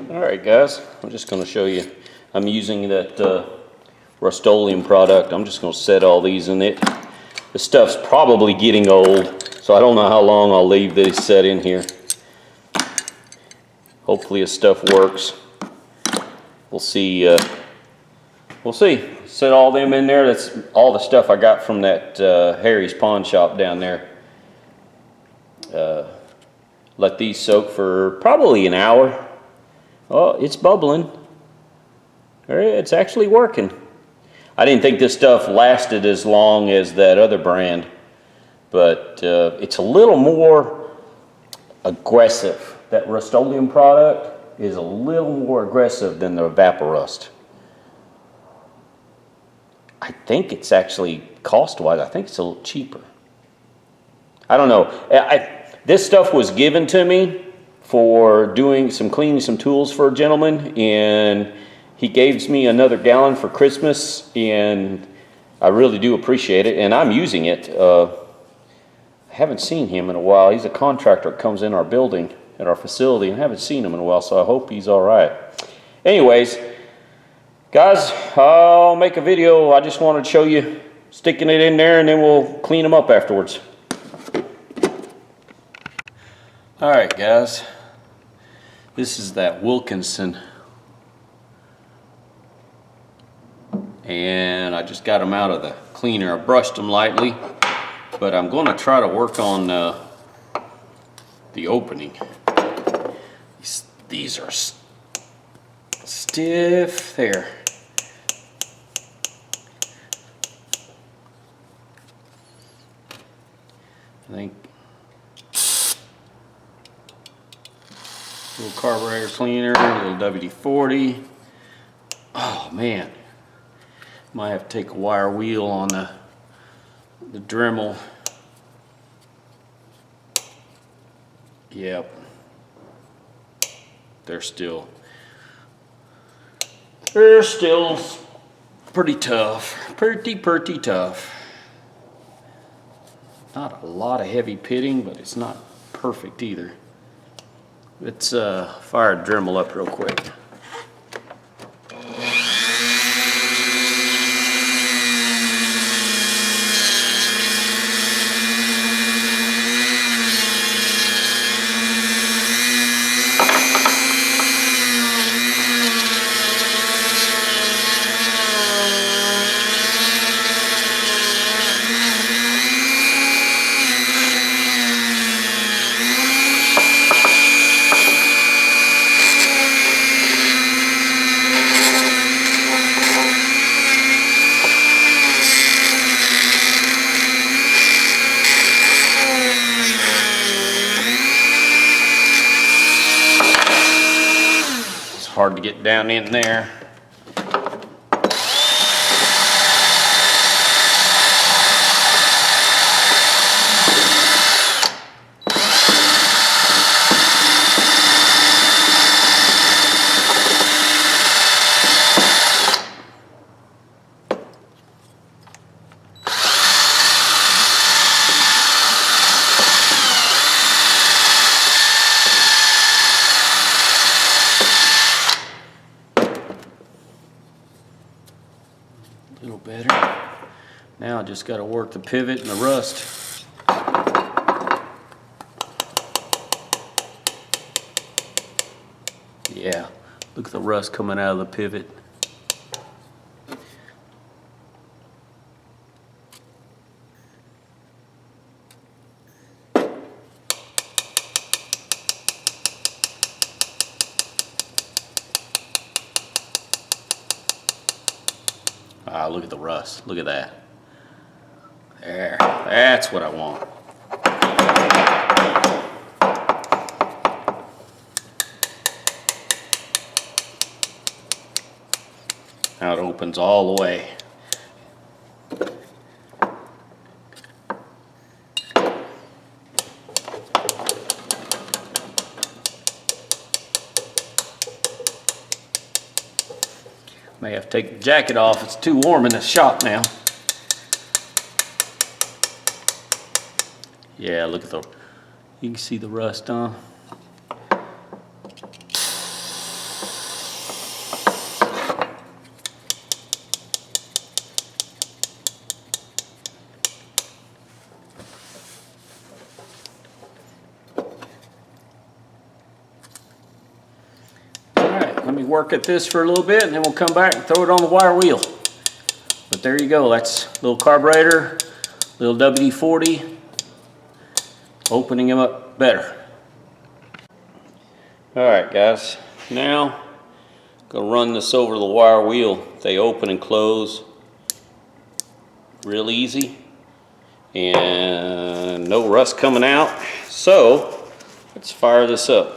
Alright guys, I'm just going to show you. I'm using that Rust-Oleum product. I'm just going to set all these in it. The stuff's probably getting old, so I don't know how long I'll leave this set in here. Hopefully this stuff works. We'll see. We'll see. Set all them in there. That's all the stuff I got from that Harry's pawn shop down there. Let these soak for probably an hour. Oh, it's bubbling. It's actually working. I didn't think this stuff lasted as long as that other brand, but it's a little more aggressive. That Rust-Oleum product is a little more aggressive than the Vaporust. I think it's actually, cost-wise, I think it's a little cheaper. I don't know. This stuff was given to me for doing some cleaning some tools for a gentleman, and he gave me another gallon for Christmas, and I really do appreciate it, and I'm using it. I haven't seen him in a while. He's a contractor that comes in our building at our facility, and I haven't seen him in a while, so I hope he's all right. Anyways, guys, I'll make a video. I just wanted to show you sticking it in there, and then we'll clean them up afterwards. All right, guys. This is that Wilkenson, and I just got them out of the cleaner. I brushed them lightly, but I'm going to try to work on the opening. These are stiff there. I think little carburetor cleaner, a little WD-40. Oh man, might have to take a wire wheel on the Dremel. Yep, they're still pretty tough, pretty tough. Not a lot of heavy pitting, but it's not perfect either. Let's fire a Dremel up real quick. Hard to get down in there. A little better. Now I just got to work the pivot and the rust. Yeah, look at the rust coming out of the pivot. Ah, look at the rust. Look at that. There. That's what I want. Now it opens all the way. May have to take the jacket off. It's too warm in the shop now. Yeah, look at you can see the rust on. me work at this for a little bit and then we'll come back and throw it on the wire wheel. But there you go, that's a little carburetor, little WD-40, opening them up better. Alright guys, now I'm going to run this over the wire wheel. They open and close real easy and no rust coming out. So let's fire this up.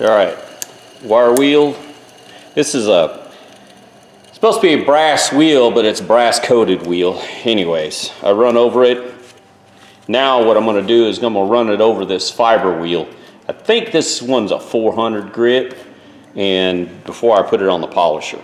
Alright, wire wheel. This is supposed to be a brass wheel, but it's brass coated wheel. Anyways, I run over it. Now what I'm going to do is I'm going to run it over this fiber wheel. I think this one's a 400 grit, and before I put it on the polisher.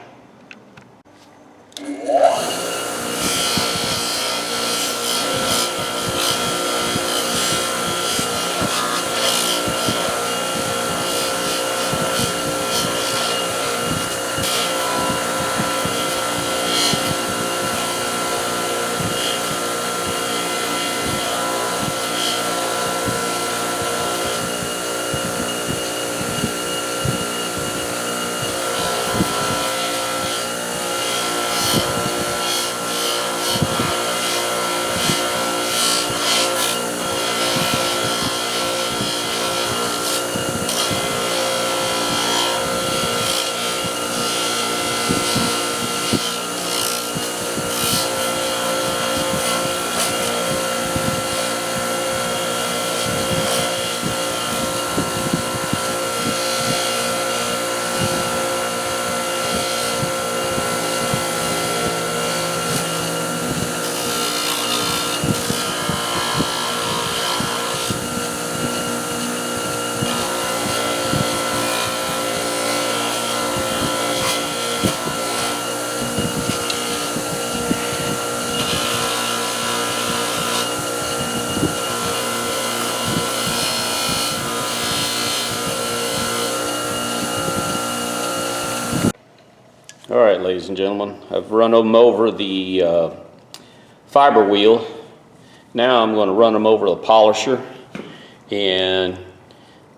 Alright, ladies and gentlemen, I've run them over the fiber wheel. Now I'm going to run them over the polisher and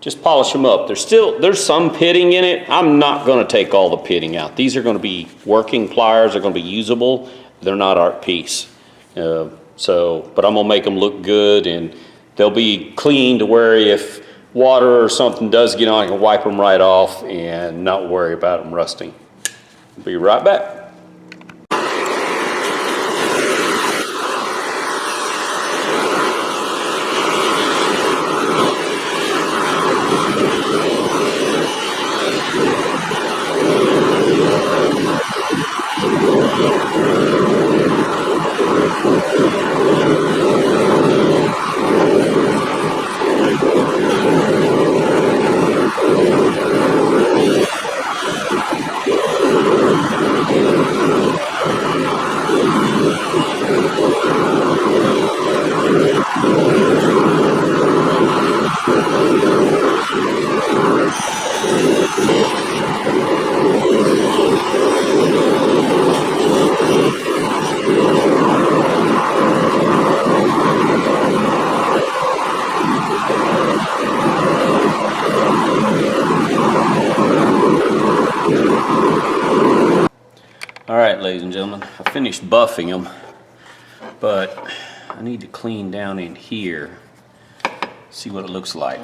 just polish them up. There's some pitting in it. I'm not going to take all the pitting out. These are going to be working pliers. They're going to be usable. They're not art piece. But I'm going to make them look good, and they'll be clean to where if water or something does get on, I can wipe them right off and not worry about them rusting. Be right back. Alright, ladies and gentlemen, I finished buffing them, but I need to clean down in here, see what it looks like.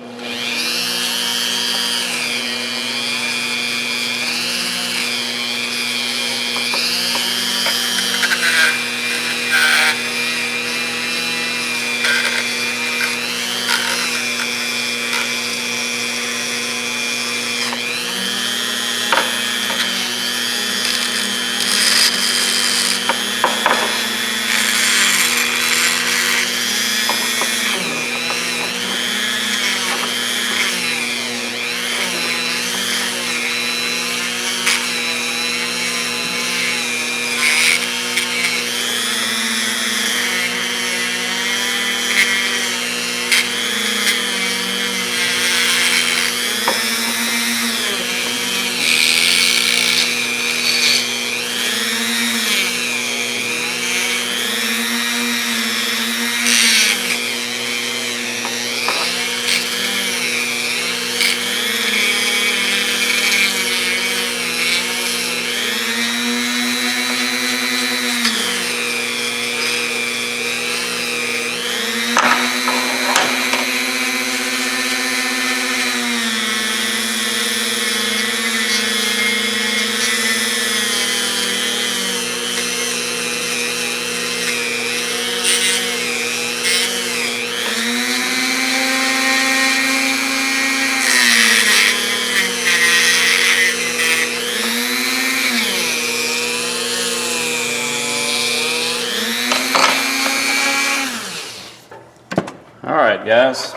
guys.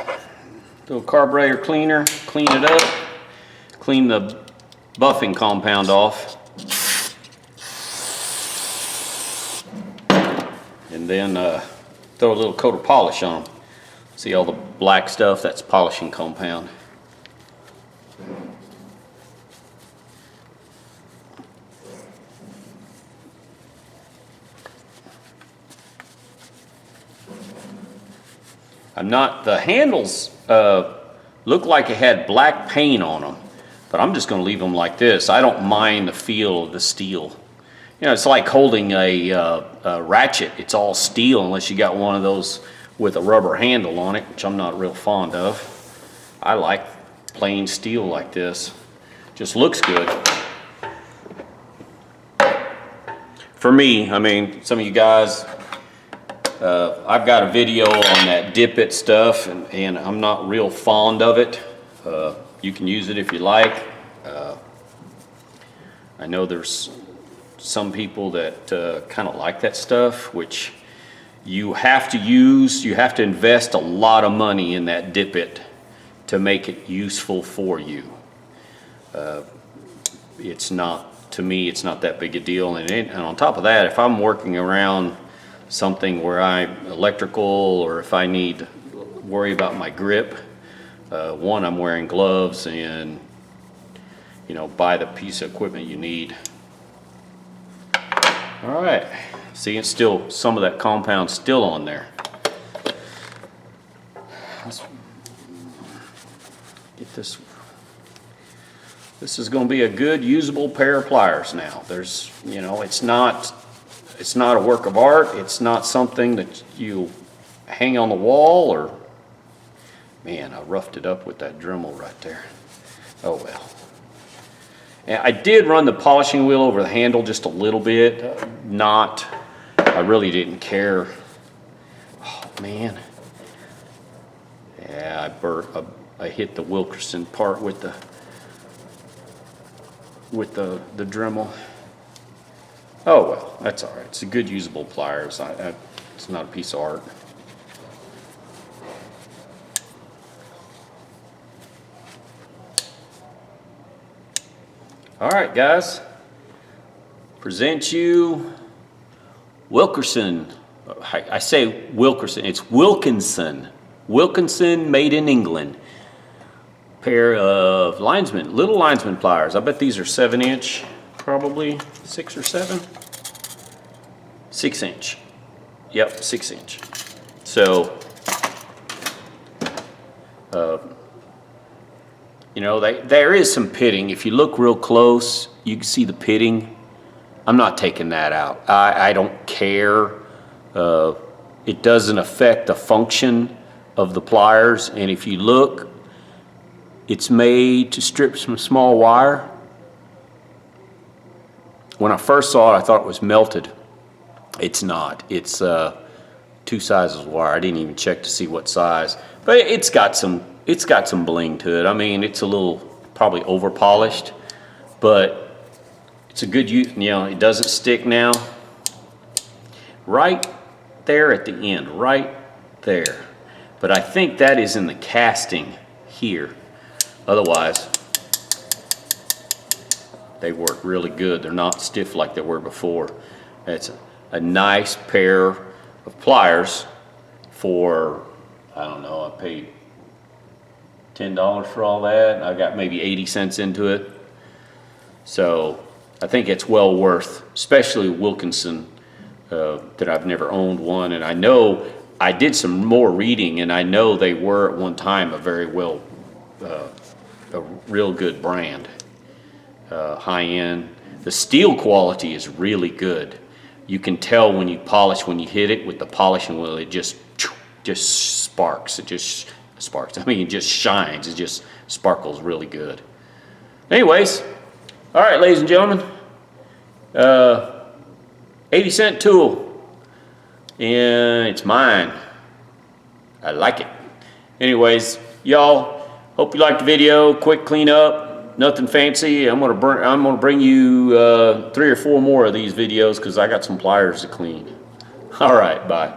Little carburetor cleaner, clean it up, clean the buffing compound off. And then throw a little coat of polish on them. See all the black stuff? That's polishing compound. The handles look like it had black paint on them, but I'm just going to leave them like this. I don't mind the feel of the steel. You know, it's like holding a ratchet. It's all steel unless you got one of those with a rubber handle on it, which I'm not real fond of. I like plain steel like this. Just looks good. For me, I mean, some of you guys, I've got a video on that dip it stuff, and I'm not real fond of it. You can use it if you like. I know there's some people that kind of like that stuff, which you have to invest a lot of money in that dip it to make it useful for you. It's not, to me, it's not that big a deal. And on top of that, if I'm working around something where I'm electrical, or if I need to worry about my grip, one, I'm wearing gloves, and you know, buy the piece of equipment you need. All right, see, it's still, some of that compound still on there. Let's get this. This is going to be a good usable pair of pliers now. There's, you know, it's not a work of art. It's not something that you hang on the wall, or, man, I roughed it up with that Dremel right there. Oh well. And I did run the polishing wheel over the handle just a little bit. I really didn't care. Oh man. Yeah, I hit the Wilkenson part with the Dremel. Oh well, that's all right. It's a good usable pliers. It's not a piece of art. All right, guys. Present you Wilkenson. I say Wilkenson. It's Wilkenson. Wilkenson, made in England. Pair of little linesman pliers. I bet these are 7-inch, probably 6 or 7. 6-inch. Yep, 6-inch. So, you know, there is some pitting. If you look real close, you can see the pitting. I'm not taking that out. I don't care. It doesn't affect the function of the pliers. And if you look, it's made to strip some small wire. When I first saw it, I thought it was melted. It's not. It's 2 sizes of wire. I didn't even check to see what size, but it's got some bling to it. I mean, it's a little probably over polished, but it's a good use. You know, it doesn't stick now. Right there at the end, right there. But I think that is in the casting here. Otherwise, they work really good. They're not stiff like they were before. It's a nice pair of pliers for, I don't know, I paid $10 for all that. I got maybe 80 cents into it. So I think it's well worth, especially Wilkenson, that I've never owned one. And I know I did some more reading, and I know they were at one time a real good brand, high end. The steel quality is really good. You can tell when you polish, when you hit it with the polishing wheel, it just sparks. It just sparks. I mean, it just shines. It just sparkles really good. Anyways, all right, ladies and gentlemen, 80-cent tool, and it's mine. I like it. Anyways, y'all, hope you liked the video. Quick cleanup, nothing fancy. I'm gonna bring you 3 or 4 more of these videos because I got some pliers to clean. All right, bye.